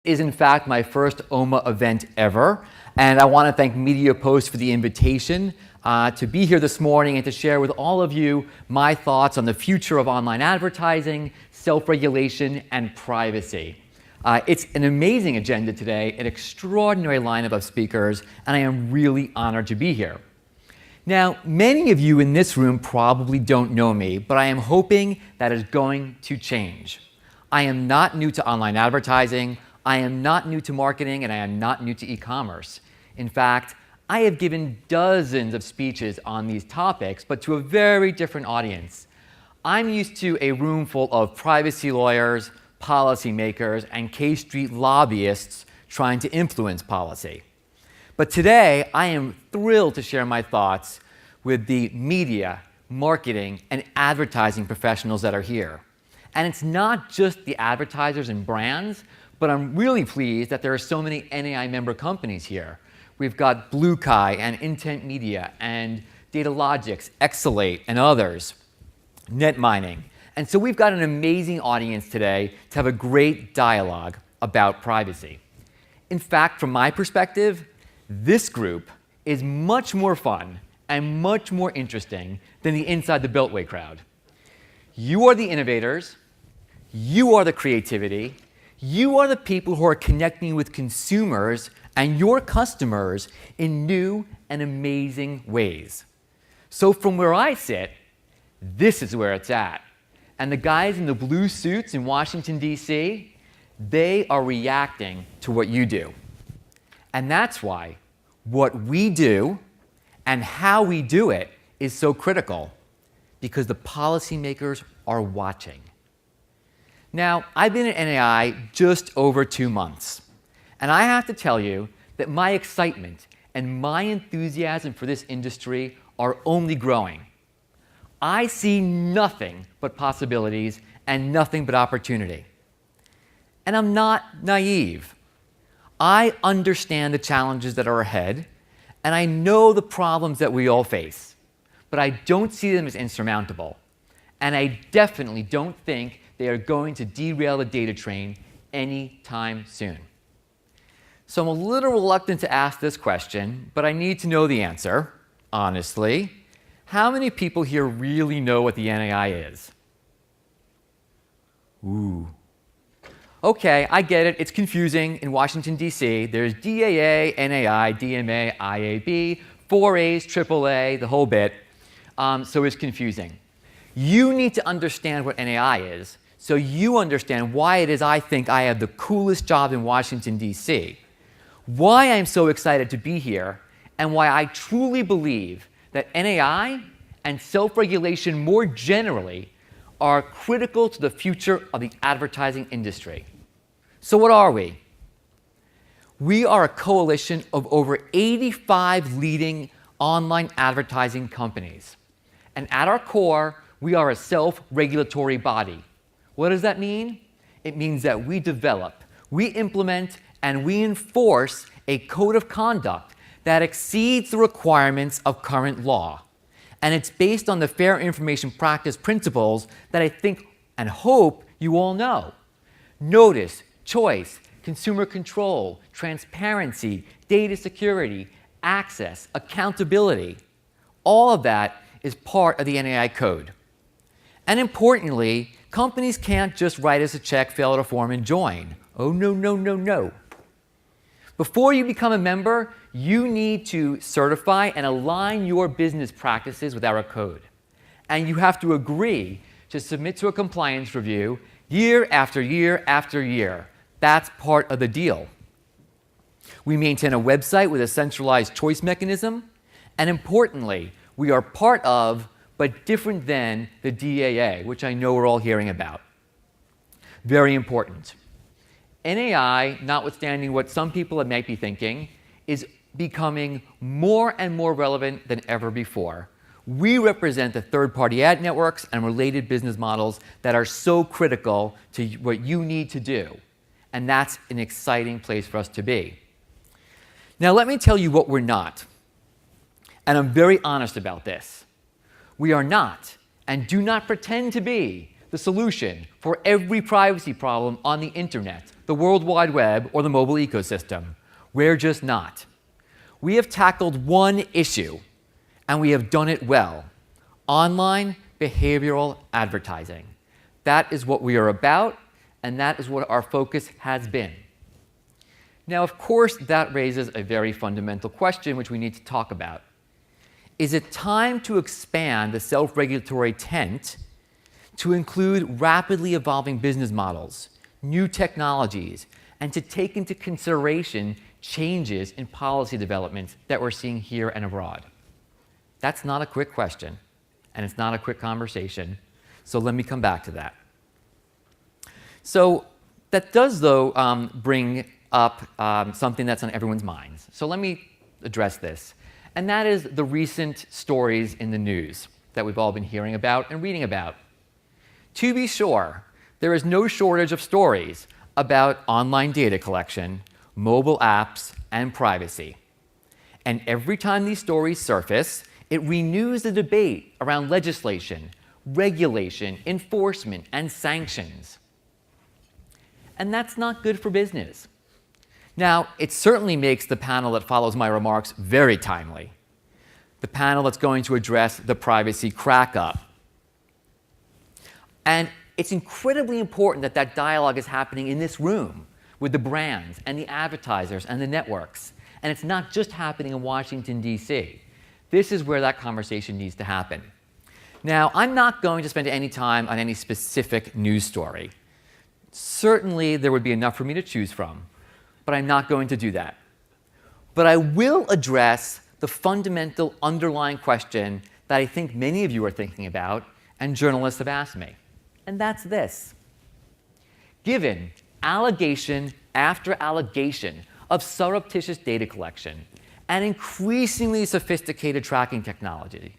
Is in fact my first OMMA event ever, and I want to thank MediaPost for the invitation to be here this morning and to share with all of you my thoughts on the future of online advertising, self-regulation, and privacy. It's an amazing agenda today, an extraordinary lineup of speakers, and I am really honored to be here. Now, many of you in this room probably don't know me, but I am hoping that is going to change. I am not new to online advertising. I am not new to marketing, and I am not new to e-commerce. In fact, I have given dozens of speeches on these topics, but to a very different audience. I'm used to a room full of privacy lawyers, policymakers, and K Street lobbyists trying to influence policy. But today, I am thrilled to share my thoughts with the media, marketing, and advertising professionals that are here. And it's not just the advertisers and brands, but I'm really pleased that there are so many NAI member companies here. We've got Blue Kai and Intent Media and Datalogix, Exalate, and others, Net Mining. And so we've got an amazing audience today to have a great dialogue about privacy. In fact, from my perspective, this group is much more fun and much more interesting than the Inside the Beltway crowd. You are the innovators, you are the creativity, you are the people who are connecting with consumers and your customers in new and amazing ways. So from where I sit, this is where it's at. And the guys in the blue suits in Washington, D.C., they are reacting to what you do. And that's why what we do and how we do it is so critical, because the policymakers are watching. Now, I've been at NAI just over 2 months, and I have to tell you that my excitement and my enthusiasm for this industry are only growing. I see nothing but possibilities and nothing but opportunity. And I'm not naive. I understand the challenges that are ahead, and I know the problems that we all face, but I don't see them as insurmountable. And I definitely don't think they are going to derail the data train anytime soon. So I'm a little reluctant to ask this question, but I need to know the answer, honestly. How many people here really know what the NAI is? Ooh. Okay, I get it. It's confusing. In Washington, D.C., there's DAA, NAI, DMA, IAB, 4As, AAA, the whole bit. So it's confusing. You need to understand what NAI is, so you understand why it is I think I have the coolest job in Washington, D.C., why I'm so excited to be here, and why I truly believe that NAI and self-regulation more generally are critical to the future of the advertising industry. So what are we? We are a coalition of over 85 leading online advertising companies. And at our core, we are a self-regulatory body. What does that mean? It means that we develop, we implement, and we enforce a code of conduct that exceeds the requirements of current law. And it's based on the fair information practice principles that I think and hope you all know. Notice, choice, consumer control, transparency, data security, access, accountability. All of that is part of the NAI code. And importantly, companies can't just write us a check, fill out a form, and join. Oh, no, no, no, no. Before you become a member, you need to certify and align your business practices with our code. And you have to agree to submit to a compliance review year after year after year. That's part of the deal. We maintain a website with a centralized choice mechanism. And importantly, we are part of, but different than, the DAA, which I know we're all hearing about. Very important. NAI, notwithstanding what some people might be thinking, is becoming more and more relevant than ever before. We represent the third-party ad networks and related business models that are so critical to what you need to do. And that's an exciting place for us to be. Now, let me tell you what we're not. And I'm very honest about this. We are not, and do not pretend to be, the solution for every privacy problem on the internet, the World Wide Web, or the mobile ecosystem. We're just not. We have tackled one issue, and we have done it well: online behavioral advertising. That is what we are about, and that is what our focus has been. Now, of course, that raises a very fundamental question which we need to talk about. Is it time to expand the self-regulatory tent to include rapidly evolving business models, new technologies, and to take into consideration changes in policy developments that we're seeing here and abroad? That's not a quick question, and it's not a quick conversation, so let me come back to that. So that does, though, bring up something that's on everyone's minds. So let me address this, and that is the recent stories in the news that we've all been hearing about and reading about. To be sure, there is no shortage of stories about online data collection, mobile apps, and privacy. And every time these stories surface, it renews the debate around legislation, regulation, enforcement, and sanctions. And that's not good for business. Now, it certainly makes the panel that follows my remarks very timely. The panel that's going to address the privacy crack-up. And it's incredibly important that that dialogue is happening in this room with the brands and the advertisers and the networks. And it's not just happening in Washington, D.C. This is where that conversation needs to happen. Now, I'm not going to spend any time on any specific news story. Certainly, there would be enough for me to choose from, but I'm not going to do that. But I will address the fundamental underlying question that I think many of you are thinking about and journalists have asked me. And that's this. Given allegation after allegation of surreptitious data collection and increasingly sophisticated tracking technology,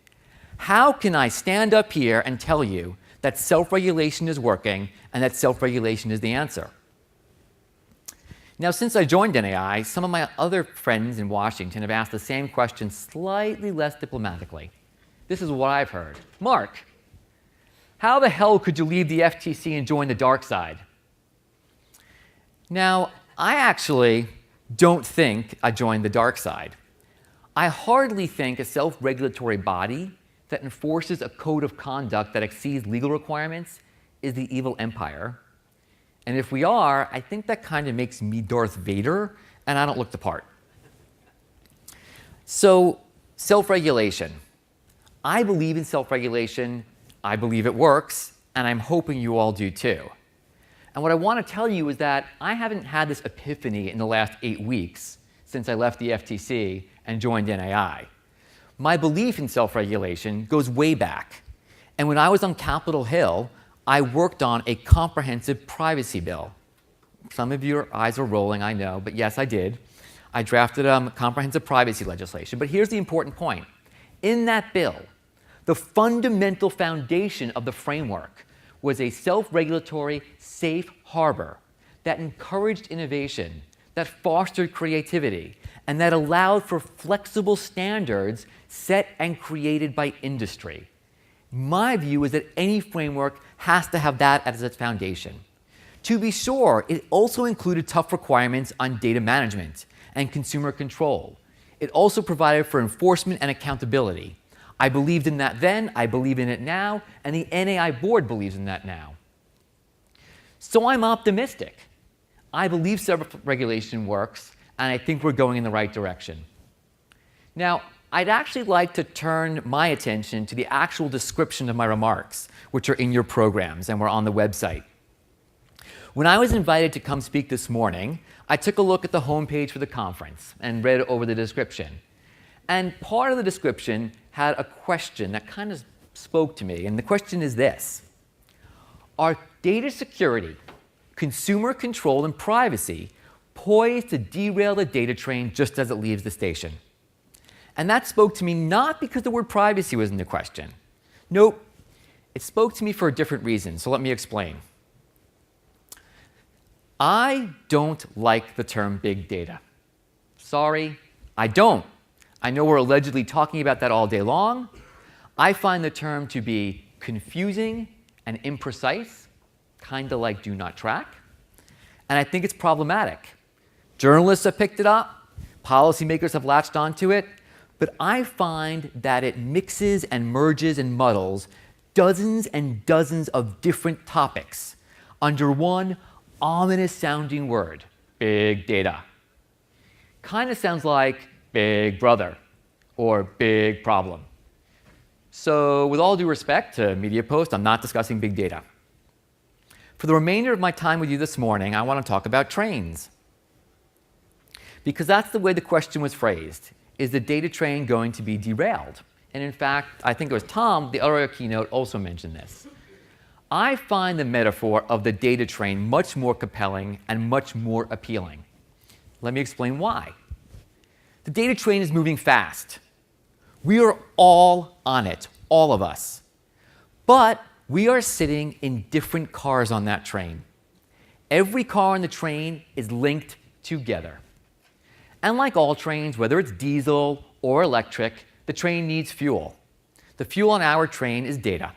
how can I stand up here and tell you that self-regulation is working and that self-regulation is the answer? Now, since I joined NAI, some of my other friends in Washington have asked the same question slightly less diplomatically. This is what I've heard. Marc, how the hell could you leave the FTC and join the dark side? Now, I actually don't think I joined the dark side. I hardly think a self-regulatory body that enforces a code of conduct that exceeds legal requirements is the evil empire. And if we are, I think that kind of makes me Darth Vader, and I don't look the part. So, self-regulation. I believe in self-regulation. I believe it works, and I'm hoping you all do too. And what I want to tell you is that I haven't had this epiphany in the last 8 weeks since I left the FTC and joined NAI. My belief in self-regulation goes way back. And when I was on Capitol Hill, I worked on a comprehensive privacy bill. Some of your eyes are rolling, I know, but yes, I did. I drafted comprehensive privacy legislation. But here's the important point. In that bill, the fundamental foundation of the framework was a self-regulatory safe harbor that encouraged innovation, that fostered creativity, and that allowed for flexible standards set and created by industry. My view is that any framework has to have that as its foundation. To be sure, it also included tough requirements on data management and consumer control. It also provided for enforcement and accountability. I believed in that then, I believe in it now, and the NAI board believes in that now. So I'm optimistic. I believe self-regulation works, and I think we're going in the right direction. Now, I'd actually like to turn my attention to the actual description of my remarks, which are in your programs and were on the website. When I was invited to come speak this morning, I took a look at the homepage for the conference and read over the description. And part of the description had a question that kind of spoke to me, and the question is this. Are data security, consumer control, and privacy poised to derail the data train just as it leaves the station? And that spoke to me not because the word privacy was in the question. Nope, it spoke to me for a different reason, so let me explain. I don't like the term big data. Sorry, I don't. I know we're allegedly talking about that all day long. I find the term to be confusing and imprecise, kind of like do not track. And I think it's problematic. Journalists have picked it up, policymakers have latched onto it, but I find that it mixes and merges and muddles dozens and dozens of different topics under one ominous sounding word, big data. Kind of sounds like big brother or big problem. So with all due respect to MediaPost, I'm not discussing big data. For the remainder of my time with you this morning, I want to talk about trains. Because that's the way the question was phrased. Is the data train going to be derailed? And in fact, I think it was Tom, the other keynote, also mentioned this. I find the metaphor of the data train much more compelling and much more appealing. Let me explain why. The data train is moving fast. We are all on it, all of us. But we are sitting in different cars on that train. Every car on the train is linked together. And like all trains, whether it's diesel or electric, the train needs fuel. The fuel on our train is data.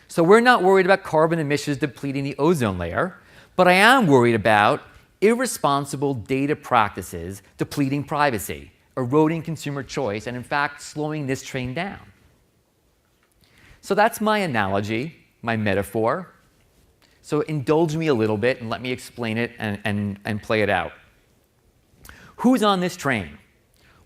So we're not worried about carbon emissions depleting the ozone layer, but I am worried about irresponsible data practices depleting privacy, eroding consumer choice, and in fact, slowing this train down. So that's my analogy, my metaphor. So indulge me a little bit and let me explain it and play it out. Who's on this train?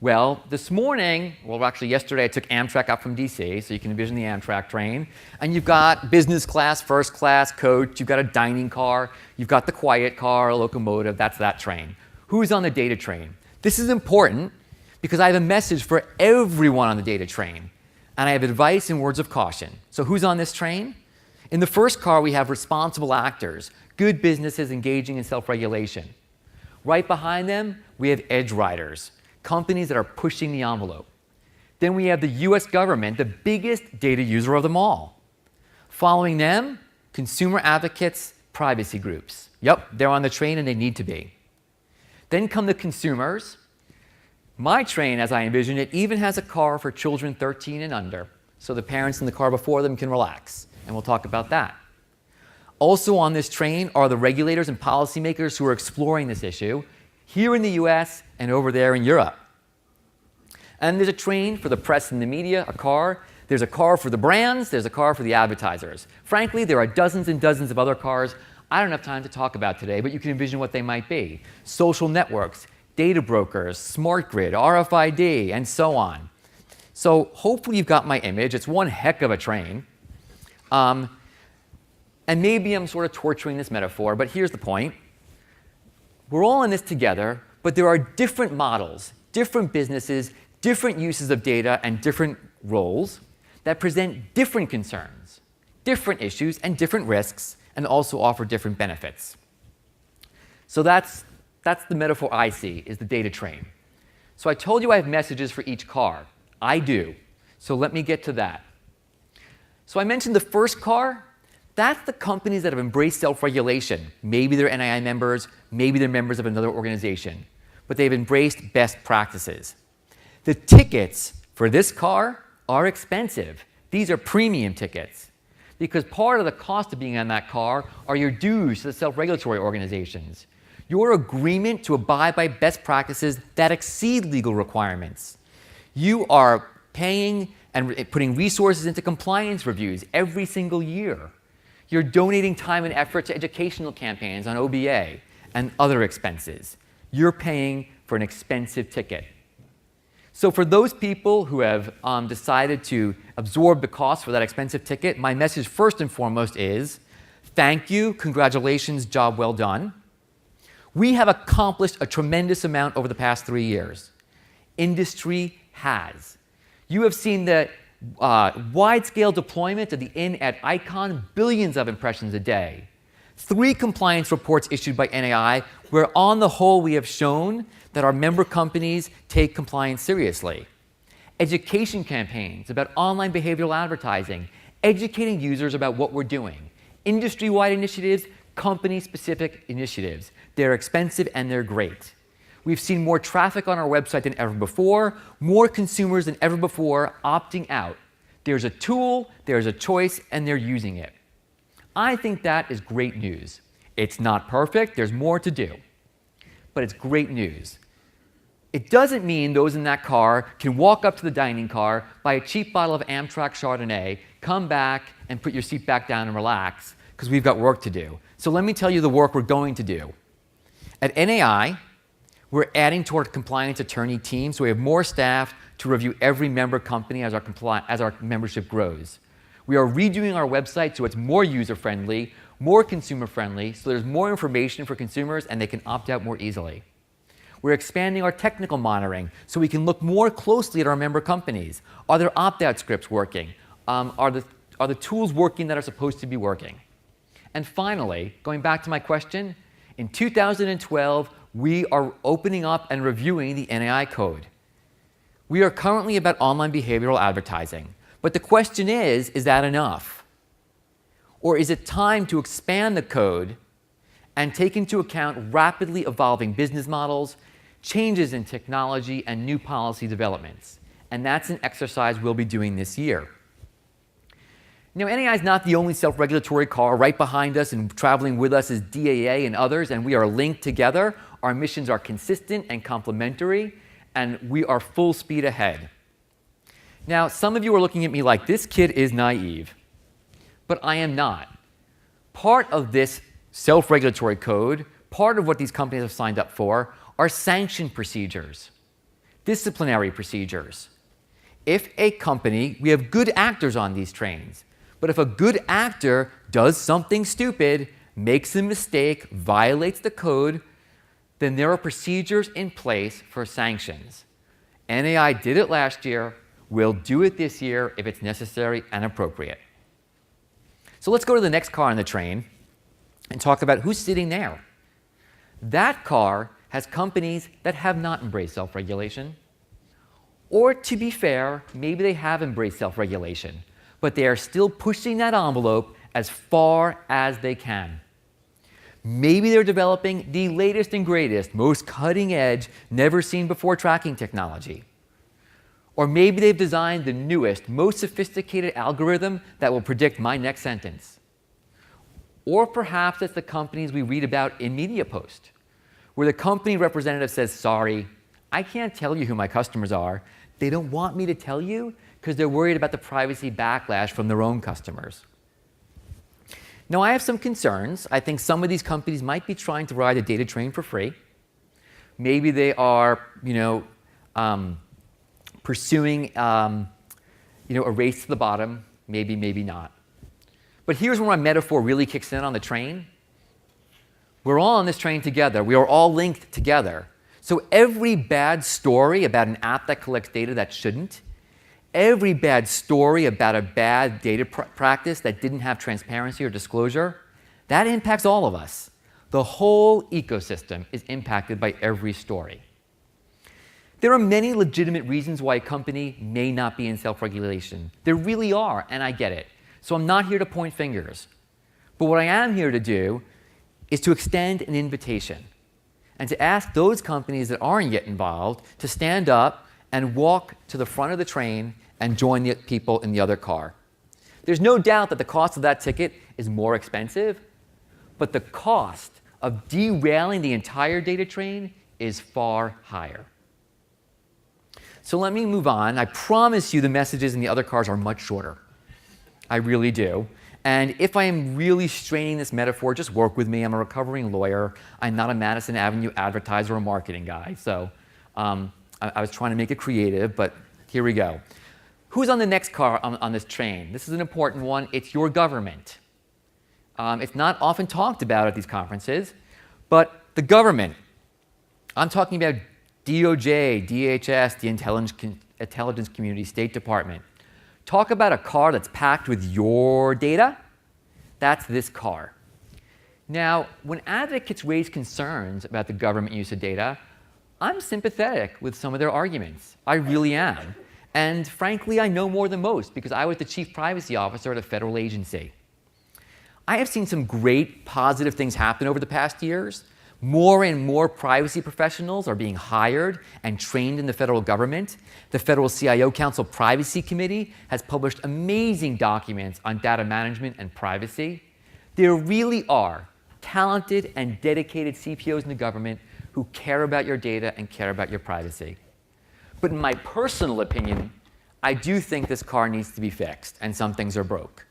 Well, this morning, well, actually yesterday, I took Amtrak up from DC, so you can envision the Amtrak train. And you've got business class, first class, coach, you've got a dining car, you've got the quiet car, a locomotive, that's that train. Who's on the data train? This is important because I have a message for everyone on the data train. And I have advice and words of caution. So who's on this train? In the first car, we have responsible actors, good businesses engaging in self-regulation. Right behind them, we have edge riders, companies that are pushing the envelope. Then we have the US government, the biggest data user of them all. Following them, consumer advocates, privacy groups. Yep, they're on the train and they need to be. Then come the consumers. My train, as I envision it, even has a car for children 13 and under, so the parents in the car before them can relax, and we'll talk about that. Also on this train are the regulators and policymakers who are exploring this issue, here in the US and over there in Europe. And there's a train for the press and the media, a car. There's a car for the brands. There's a car for the advertisers. Frankly, there are dozens and dozens of other cars I don't have time to talk about today, but you can envision what they might be. Social networks, data brokers, smart grid, RFID, and so on. So hopefully you've got my image. It's one heck of a train. And maybe I'm sort of torturing this metaphor, but here's the point. We're all in this together, but there are different models, different businesses, different uses of data, and different roles that present different concerns, different issues, and different risks, and also offer different benefits. So that's the metaphor I see, is the data train. So I told you I have messages for each car. I do. So let me get to that. So I mentioned the first car. That's the companies that have embraced self-regulation. Maybe they're NII members, maybe they're members of another organization, but they've embraced best practices. The tickets for this car are expensive. These are premium tickets because part of the cost of being on that car are your dues to the self-regulatory organizations, your agreement to abide by best practices that exceed legal requirements. You are paying and putting resources into compliance reviews every single year. You're donating time and effort to educational campaigns on OBA and other expenses. You're paying for an expensive ticket. So for those people who have decided to absorb the cost for that expensive ticket, my message first and foremost is, thank you, congratulations, job well done. We have accomplished a tremendous amount over the past 3 years. Industry has. You have seen the wide-scale deployment of the in-app icon, billions of impressions a day. 3 compliance reports issued by NAI where on the whole we have shown that our member companies take compliance seriously. Education campaigns about online behavioral advertising, educating users about what we're doing. Industry-wide initiatives, company-specific initiatives. They're expensive and they're great. We've seen more traffic on our website than ever before, more consumers than ever before opting out. There's a tool, there's a choice, and they're using it. I think that is great news. It's not perfect, there's more to do, but it's great news. It doesn't mean those in that car can walk up to the dining car, buy a cheap bottle of Amtrak Chardonnay, come back and put your seat back down and relax, because we've got work to do. So let me tell you the work we're going to do. At NAI, we're adding to our compliance attorney team, so we have more staff to review every member company as our membership grows. We are redoing our website so it's more user-friendly, more consumer-friendly, so there's more information for consumers and they can opt out more easily. We're expanding our technical monitoring so we can look more closely at our member companies. Are their opt-out scripts working? Are the tools working that are supposed to be working? And finally, going back to my question, in 2012, we are opening up and reviewing the NAI code. We are currently about online behavioral advertising. But the question is that enough? Or is it time to expand the code and take into account rapidly evolving business models, changes in technology, and new policy developments? And that's an exercise we'll be doing this year. Now, NAI is not the only self-regulatory car. Right behind us and traveling with us is DAA and others, and we are linked together. Our missions are consistent and complementary, and we are full speed ahead. Now, some of you are looking at me like, this kid is naive, but I am not. Part of this self-regulatory code, part of what these companies have signed up for, are sanction procedures, disciplinary procedures. If a company, we have good actors on these trains, but if a good actor does something stupid, makes a mistake, violates the code, then there are procedures in place for sanctions. NAI did it last year. We'll do it this year if it's necessary and appropriate. So let's go to the next car on the train and talk about who's sitting there. That car has companies that have not embraced self-regulation. Or to be fair, maybe they have embraced self-regulation, but they are still pushing that envelope as far as they can. Maybe they're developing the latest and greatest, most cutting-edge, never-seen-before tracking technology. Or maybe they've designed the newest, most sophisticated algorithm that will predict my next sentence. Or perhaps it's the companies we read about in MediaPost, where the company representative says, sorry, I can't tell you who my customers are. They don't want me to tell you because they're worried about the privacy backlash from their own customers. Now, I have some concerns. I think some of these companies might be trying to ride a data train for free. Maybe they are, pursuing a race to the bottom, maybe, maybe not. But here's where my metaphor really kicks in on the train. We're all on this train together. We are all linked together. So every bad story about an app that collects data that shouldn't, every bad story about a bad data practice that didn't have transparency or disclosure, that impacts all of us. The whole ecosystem is impacted by every story. There are many legitimate reasons why a company may not be in self-regulation. There really are, and I get it. So I'm not here to point fingers. But what I am here to do is to extend an invitation and to ask those companies that aren't yet involved to stand up and walk to the front of the train and join the people in the other car. There's no doubt that the cost of that ticket is more expensive, but the cost of derailing the entire data train is far higher. So let me move on. I promise you the messages in the other cars are much shorter. I really do. And if I am really straining this metaphor, just work with me. I'm a recovering lawyer. I'm not a Madison Avenue advertiser or marketing guy. So I was trying to make it creative, but here we go. Who's on the next car on this train? This is an important one. It's your government. It's not often talked about at these conferences, but the government. I'm talking about DOJ, DHS, the intelligence community, State Department. Talk about a car that's packed with your data. That's this car. Now, when advocates raise concerns about the government use of data, I'm sympathetic with some of their arguments. I really am. And frankly, I know more than most because I was the chief privacy officer at a federal agency. I have seen some great positive things happen over the past years. More and more privacy professionals are being hired and trained in the federal government. The Federal CIO Council Privacy Committee has published amazing documents on data management and privacy. There really are talented and dedicated CPOs in the government who care about your data and care about your privacy. But in my personal opinion, I do think this car needs to be fixed, and some things are broke.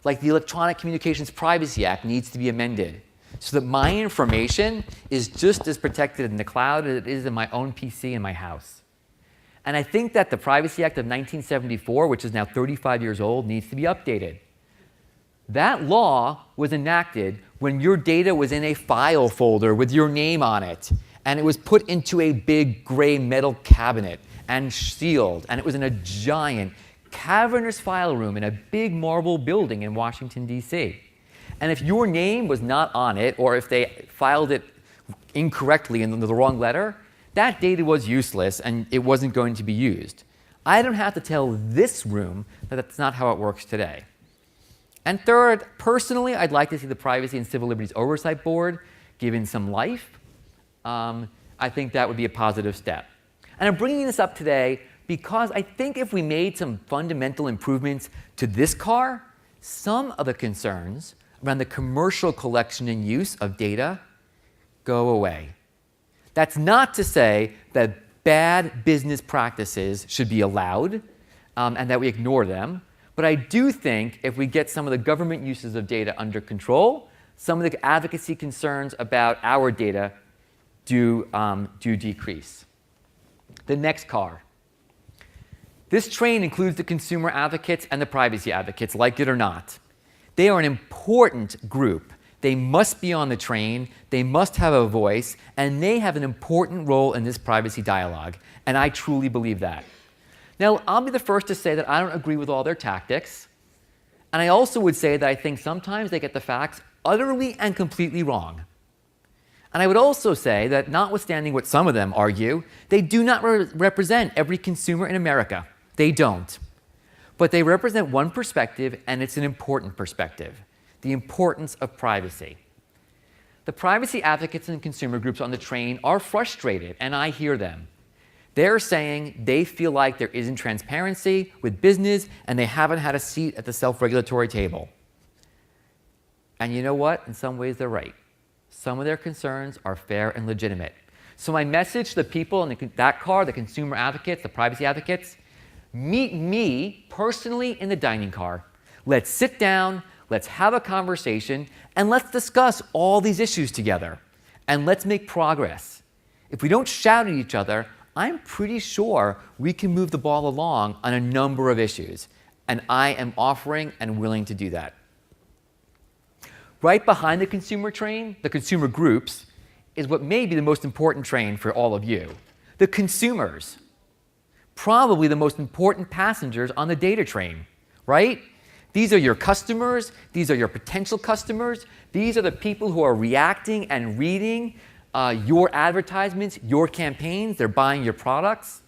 Like the Electronic Communications Privacy Act needs to be amended so that my information is just as protected in the cloud as it is in my own PC in my house. And I think that the Privacy Act of 1974, which is now 35 years old, needs to be updated. That law was enacted when your data was in a file folder with your name on it, and it was put into a big gray metal cabinet and sealed, and it was in a giant cavernous file room in a big marble building in Washington, D.C. And if your name was not on it, or if they filed it incorrectly in the wrong letter, that data was useless and it wasn't going to be used. I don't have to tell this room that that's not how it works today. And third, personally, I'd like to see the Privacy and Civil Liberties Oversight Board given some life. I think that would be a positive step. And I'm bringing this up today because I think if we made some fundamental improvements to this car, some of the concerns around the commercial collection and use of data go away. That's not to say that bad business practices should be allowed and that we ignore them. But I do think if we get some of the government uses of data under control, some of the advocacy concerns about our data do decrease. The next car. This train includes the consumer advocates and the privacy advocates, like it or not. They are an important group. They must be on the train, they must have a voice, and they have an important role in this privacy dialogue. And I truly believe that. Now, I'll be the first to say that I don't agree with all their tactics. And I also would say that I think sometimes they get the facts utterly and completely wrong. And I would also say that notwithstanding what some of them argue, they do not represent every consumer in America. They don't. But they represent one perspective, and it's an important perspective: the importance of privacy. The privacy advocates and consumer groups on the train are frustrated, and I hear them. They're saying they feel like there isn't transparency with business, and they haven't had a seat at the self-regulatory table. And you know what? In some ways, they're right. Some of their concerns are fair and legitimate. So my message to the people in that car, the consumer advocates, the privacy advocates, meet me personally in the dining car. Let's sit down, let's have a conversation, and let's discuss all these issues together. And let's make progress. If we don't shout at each other, I'm pretty sure we can move the ball along on a number of issues. And I am offering and willing to do that. Right behind the consumer train, the consumer groups, is what may be the most important train for all of you. The consumers. Probably the most important passengers on the data train, right? These are your customers. These are your potential customers. These are the people who are reacting and reading your advertisements, your campaigns. They're buying your products.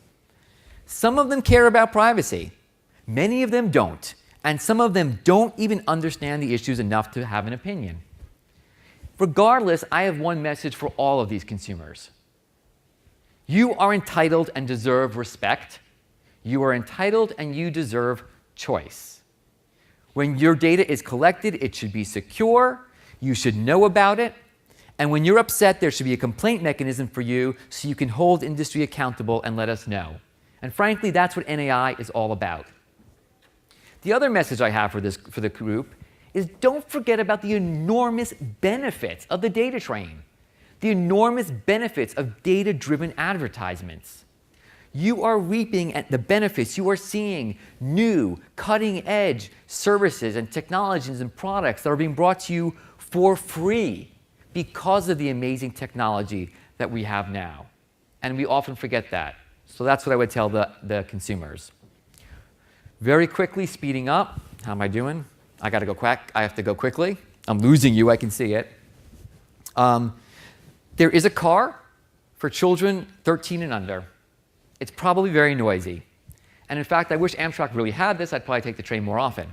Some of them care about privacy. Many of them don't. And some of them don't even understand the issues enough to have an opinion. Regardless, I have one message for all of these consumers. You are entitled and deserve respect. You are entitled and you deserve choice. When your data is collected, it should be secure. You should know about it. And when you're upset, there should be a complaint mechanism for you so you can hold industry accountable and let us know. And frankly, that's what NAI is all about. The other message I have for the group is don't forget about the enormous benefits of the data train, the enormous benefits of data-driven advertisements. You are reaping the benefits. You are seeing new, cutting-edge services and technologies and products that are being brought to you for free because of the amazing technology that we have now. And we often forget that. So that's what I would tell the consumers. Very quickly, speeding up. How am I doing? I got to go quick. I have to go quickly. I'm losing you. I can see it. There is a car for children 13 and under. It's probably very noisy. And in fact, I wish Amtrak really had this. I'd probably take the train more often.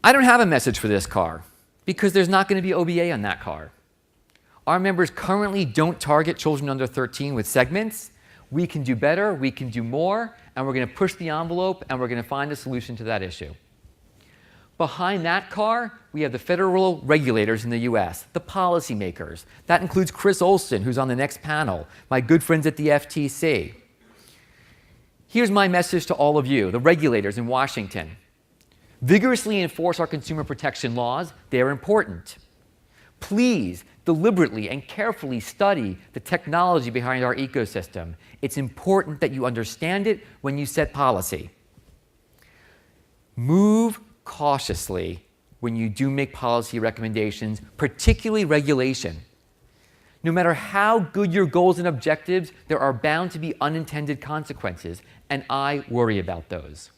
I don't have a message for this car because there's not going to be OBA on that car. Our members currently don't target children under 13 with segments. We can do better, we can do more, and we're going to push the envelope, and we're going to find a solution to that issue. Behind that car, we have the federal regulators in the US, the policymakers. That includes Chris Olson, who's on the next panel, my good friends at the FTC. Here's my message to all of you, the regulators in Washington. Vigorously enforce our consumer protection laws. They're important. Please, deliberately and carefully study the technology behind our ecosystem. It's important that you understand it when you set policy. Move cautiously when you do make policy recommendations, particularly regulation. No matter how good your goals and objectives, there are bound to be unintended consequences, and I worry about those.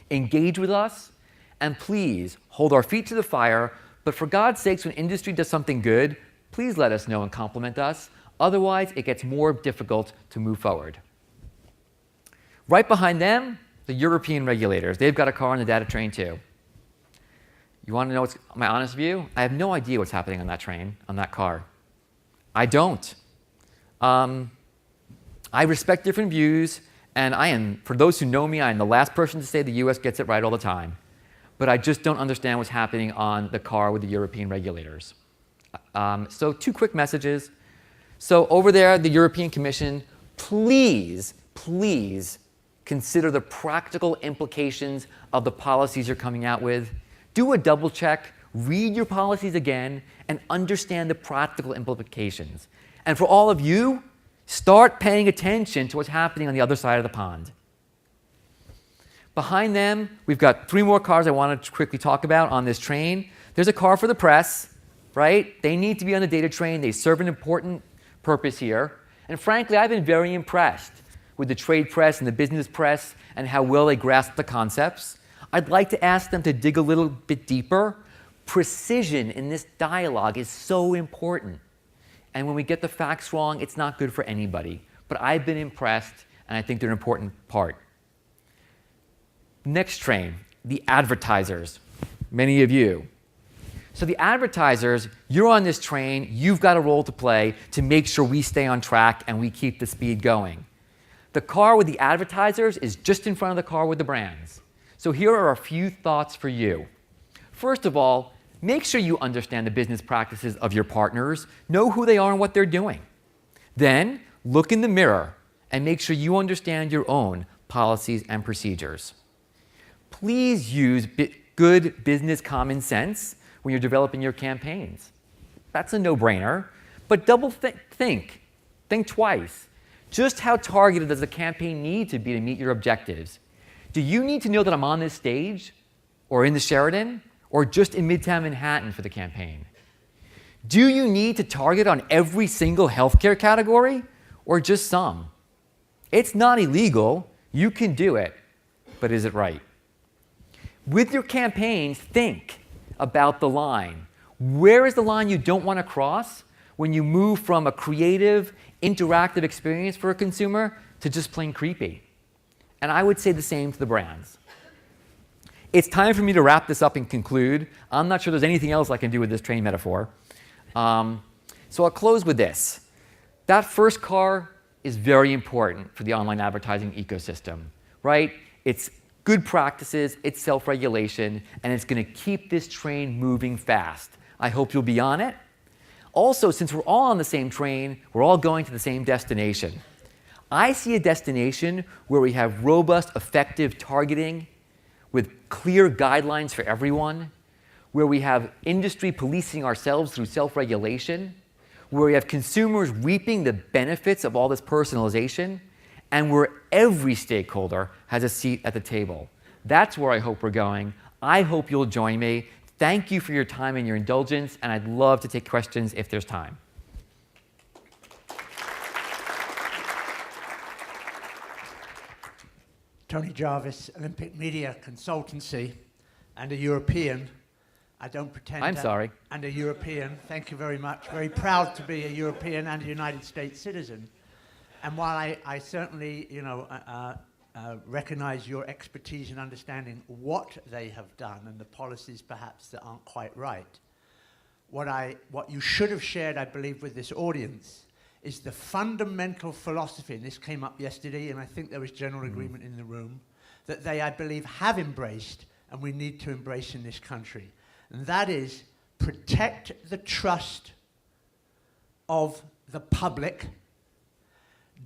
Engage with us, and please hold our feet to the fire, but for God's sakes, when industry does something good, please let us know and compliment us. Otherwise, it gets more difficult to move forward. Right behind them, the European regulators. They've got a car on the data train too. You want to know what's my honest view? I have no idea what's happening on that train, on that car. I don't. I respect different views, and I am, for those who know me, I am the last person to say the US gets it right all the time. But I just don't understand what's happening on the car with the European regulators. So 2 quick messages. So over there, the European Commission, please, please consider the practical implications of the policies you're coming out with. Do a double check, read your policies again, and understand the practical implications. And for all of you, start paying attention to what's happening on the other side of the pond. Behind them, we've got 3 more cars I want to quickly talk about on this train. There's a car for the press, right? They need to be on the data train. They serve an important purpose here. And frankly, I've been very impressed with the trade press and the business press and how well they grasp the concepts. I'd like to ask them to dig a little bit deeper. Precision in this dialogue is so important. And when we get the facts wrong, it's not good for anybody. But I've been impressed, and I think they're an important part. Next train, the advertisers, many of you. So the advertisers, you're on this train, you've got a role to play to make sure we stay on track and we keep the speed going. The car with the advertisers is just in front of the car with the brands. So here are a few thoughts for you. First of all, make sure you understand the business practices of your partners, know who they are and what they're doing. Then look in the mirror and make sure you understand your own policies and procedures. Please use good business common sense when you're developing your campaigns. That's a no-brainer, but double think twice. Just how targeted does the campaign need to be to meet your objectives? Do you need to know that I'm on this stage, or in the Sheraton, or just in Midtown Manhattan for the campaign? Do you need to target on every single healthcare category, or just some? It's not illegal. You can do it, but is it right? With your campaigns, think about the line. Where is the line you don't want to cross when you move from a creative, interactive experience for a consumer to just plain creepy? And I would say the same to the brands. It's time for me to wrap this up and conclude. I'm not sure there's anything else I can do with this train metaphor. So I'll close with this. That first car is very important for the online advertising ecosystem, right? It's good practices, it's self-regulation, and it's going to keep this train moving fast. I hope you'll be on it. Also, since we're all on the same train, we're all going to the same destination. I see a destination where we have robust, effective targeting with clear guidelines for everyone, where we have industry policing ourselves through self-regulation, where we have consumers reaping the benefits of all this personalization, and where every stakeholder has a seat at the table. That's where I hope we're going. I hope you'll join me. Thank you for your time and your indulgence, and I'd love to take questions if there's time. Tony Jarvis, Olympic Media Consultancy, and a European. I don't pretend. I'm sorry. And a European. Thank you very much. Very proud to be a European and a United States citizen. And while I certainly, recognize your expertise in understanding what they have done and the policies perhaps that aren't quite right, what you should have shared, I believe, with this audience is the fundamental philosophy, and this came up yesterday, and I think there was general agreement in the room, that they, I believe, have embraced and we need to embrace in this country. And that is protect the trust of the public,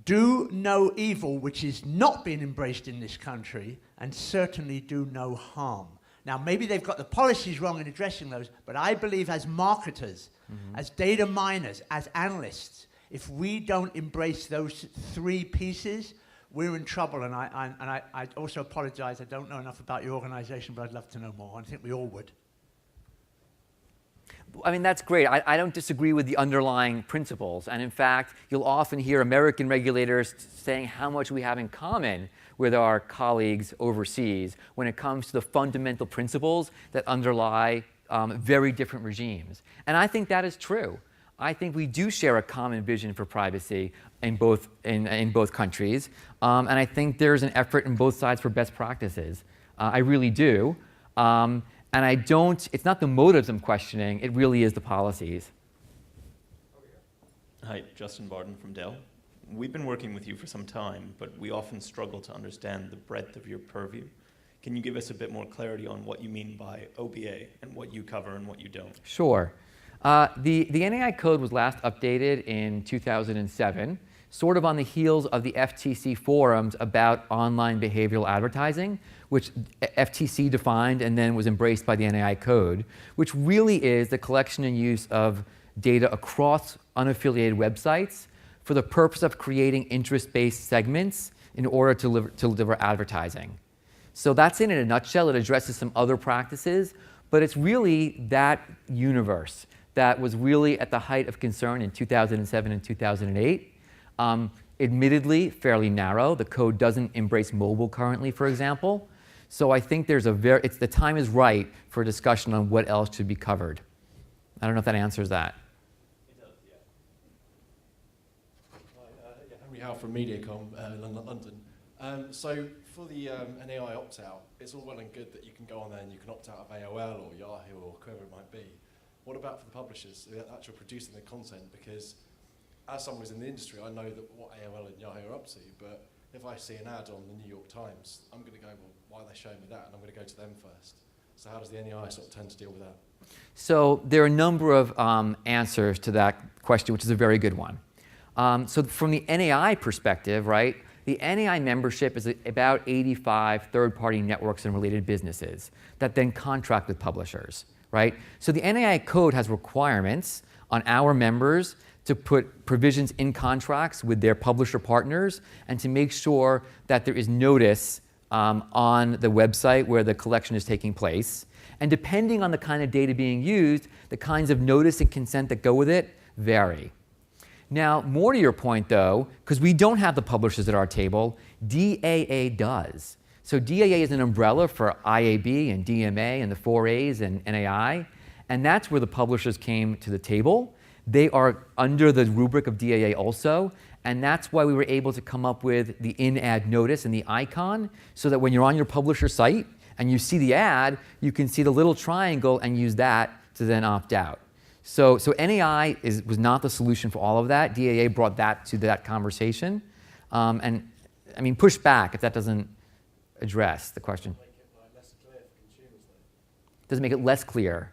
do no evil which is not being embraced in this country, and certainly do no harm. Now, maybe they've got the policies wrong in addressing those, but I believe as marketers, as data miners, as analysts, if we don't embrace those three pieces, we're in trouble. And I also apologize, I don't know enough about your organization, but I'd love to know more. I think we all would. I mean, that's great. I don't disagree with the underlying principles. And in fact, you'll often hear American regulators saying how much we have in common with our colleagues overseas when it comes to the fundamental principles that underlie very different regimes. And I think that is true. I think we do share a common vision for privacy in both countries. And I think there's an effort in both sides for best practices. I really do. And it's not the motives I'm questioning, it really is the policies. Hi, Justin Barton from Dell. We've been working with you for some time, but we often struggle to understand the breadth of your purview. Can you give us a bit more clarity on what you mean by OBA and what you cover and what you don't? Sure. The NAI code was last updated in 2007, sort of on the heels of the FTC forums about online behavioral advertising, which FTC defined and then was embraced by the NAI code, which really is the collection and use of data across unaffiliated websites for the purpose of creating interest-based segments in order to deliver advertising. So that's in a nutshell. It addresses some other practices, but it's really that universe that was really at the height of concern in 2007 and 2008. Admittedly, fairly narrow. The code doesn't embrace mobile currently, for example. So I think there's the time is right for a discussion on what else should be covered. I don't know if that answers that. It does, yeah. Henry Howe from MediaCom, London. So for the NAI opt-out, it's all well and good that you can go on there and you can opt out of AOL or Yahoo or whoever it might be. What about for the publishers, actually producing the content? Because as someone who's in the industry, I know that what AOL and Yahoo are up to, but if I see an ad on the New York Times, I'm going to go, well, why are they showing me that? And I'm going to go to them first. So how does the NEI sort of tend to deal with that? So there are a number of answers to that question, which is a very good one. So from the NAI perspective, right, the NAI membership is about 85 third-party networks and related businesses that then contract with publishers, right? So the NAI code has requirements on our members to put provisions in contracts with their publisher partners and to make sure that there is notice on the website where the collection is taking place. And depending on the kind of data being used, the kinds of notice and consent that go with it vary. Now, more to your point though, because we don't have the publishers at our table, DAA does. So DAA is an umbrella for IAB and DMA and the 4As and NAI, and that's where the publishers came to the table. They are under the rubric of DAA also, and that's why we were able to come up with the in-ad notice and the icon, so that when you're on your publisher site and you see the ad, you can see the little triangle and use that to then opt out. So NAI was not the solution for all of that. DAA brought that to that conversation. And I mean, push back if that doesn't address the question. Make it less clear for consumers though. Does it make it less clear?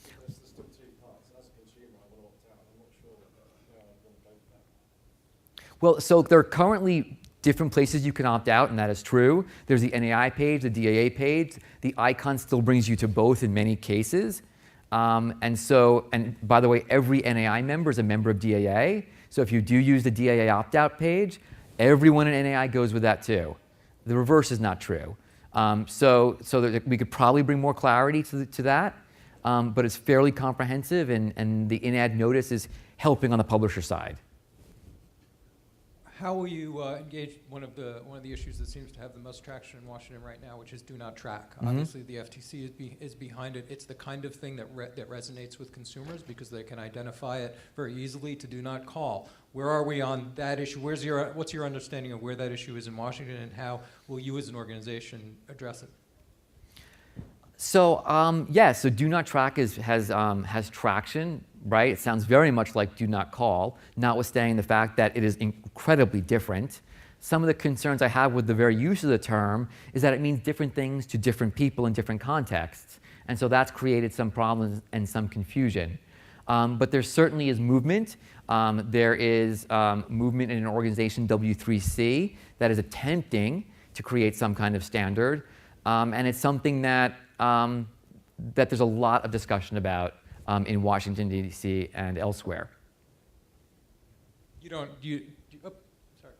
There's still two parts. As a consumer, I want to opt out. I'm not sure where I want to go for that. Well, so there are currently different places you can opt out, and that is true. There's the NAI page, the DAA page. The icon still brings you to both in many cases. And by the way, every NAI member is a member of DAA. So if you do use the DAA opt-out page, everyone in NAI goes with that too. The reverse is not true. So that we could probably bring more clarity to that, but it's fairly comprehensive, and the in-ad notice is helping on the publisher side. How will you engage one of the issues that seems to have the most traction in Washington right now, which is do not track? Mm-hmm. Obviously, the FTC is behind it. It's the kind of thing that resonates with consumers because they can identify it very easily to do not call. Where are we on that issue? What's your understanding of where that issue is in Washington, and how will you as an organization address it? So yes, so do not track has traction, right? It sounds very much like do not call, notwithstanding the fact that it is incredibly different. some of the concerns I have with the very use of the term is that it means different things to different people in different contexts. And so that's created some problems and some confusion. But there certainly is movement. There is movement in an organization, W3C, that is attempting to create some kind of standard. And it's something that, that there's a lot of discussion about in Washington, D.C. and elsewhere. Oh, sorry.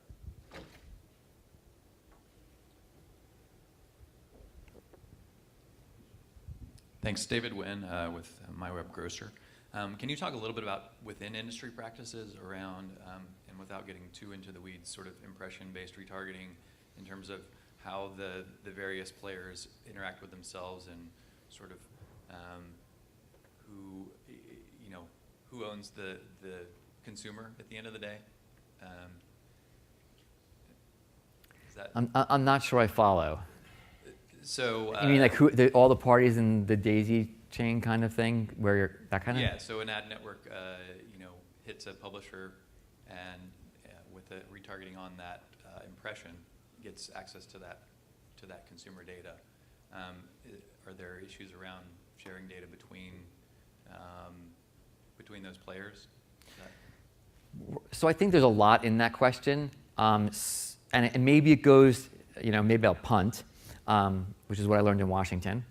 Thanks, David Wynn with My Web Grocer. Can you talk a little bit about within industry practices around, and without getting too into the weeds, sort of impression-based retargeting in terms of how the various players interact with themselves and sort of who owns the consumer at the end of the day? Is that I'm not sure I follow. so? You mean like all the parties in the daisy chain kind of thing, where you're that kind of? Yeah. So an ad network, hits a publisher, and with the retargeting on that impression, gets access to that consumer data. Are there issues around sharing data between those players? So I think there's a lot in that question, and maybe it goes, maybe I'll punt, which is what I learned in Washington,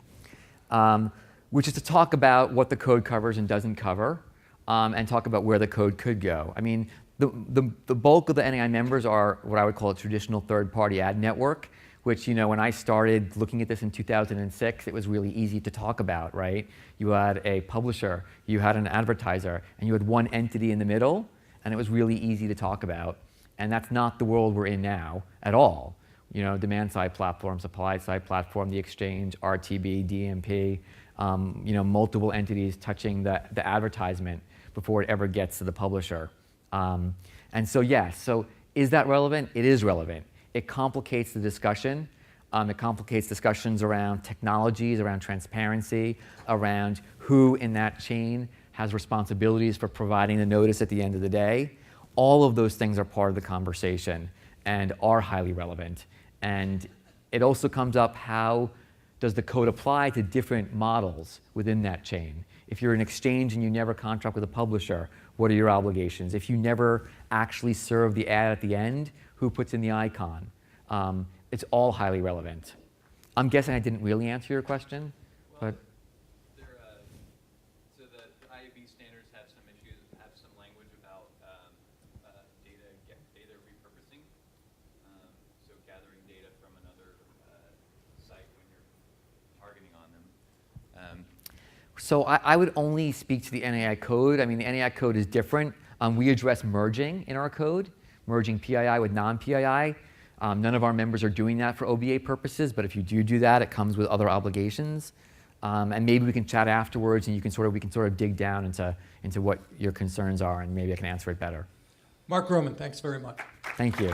which is to talk about what the code covers and doesn't cover, and talk about where the code could go. I mean, the bulk of the NAI members are what I would call a traditional third-party ad network, which, when I started looking at this in 2006, it was really easy to talk about, right? You had a publisher, you had an advertiser, and you had one entity in the middle, and it was really easy to talk about. And that's not the world we're in now at all. Demand-side platform, supply-side platform, the exchange, RTB, DMP, multiple entities touching the advertisement before it ever gets to the publisher. And so, yes, so is that relevant? It is relevant. It complicates the discussion. It complicates discussions around technologies, around transparency, around who in that chain has responsibilities for providing the notice at the end of the day. All of those things are part of the conversation and are highly relevant. And it also comes up, how does the code apply to different models within that chain? If you're an exchange and you never contract with a publisher, what are your obligations? If you never actually serve the ad at the end, who puts in the icon? It's all highly relevant. I'm guessing I didn't really answer your question, but. So the IAB standards have some issues, have some language about data repurposing. So gathering data from another site when you're targeting on them. So I would only speak to the NAI code. I mean, the NAI code is different. We address merging in our code, merging PII with non-PII. None of our members are doing that for OBA purposes, but if you do that, it comes with other obligations. And maybe we can chat afterwards, and we can sort of dig down into what your concerns are, and maybe I can answer it better. Marc Groman, thanks very much. Thank you.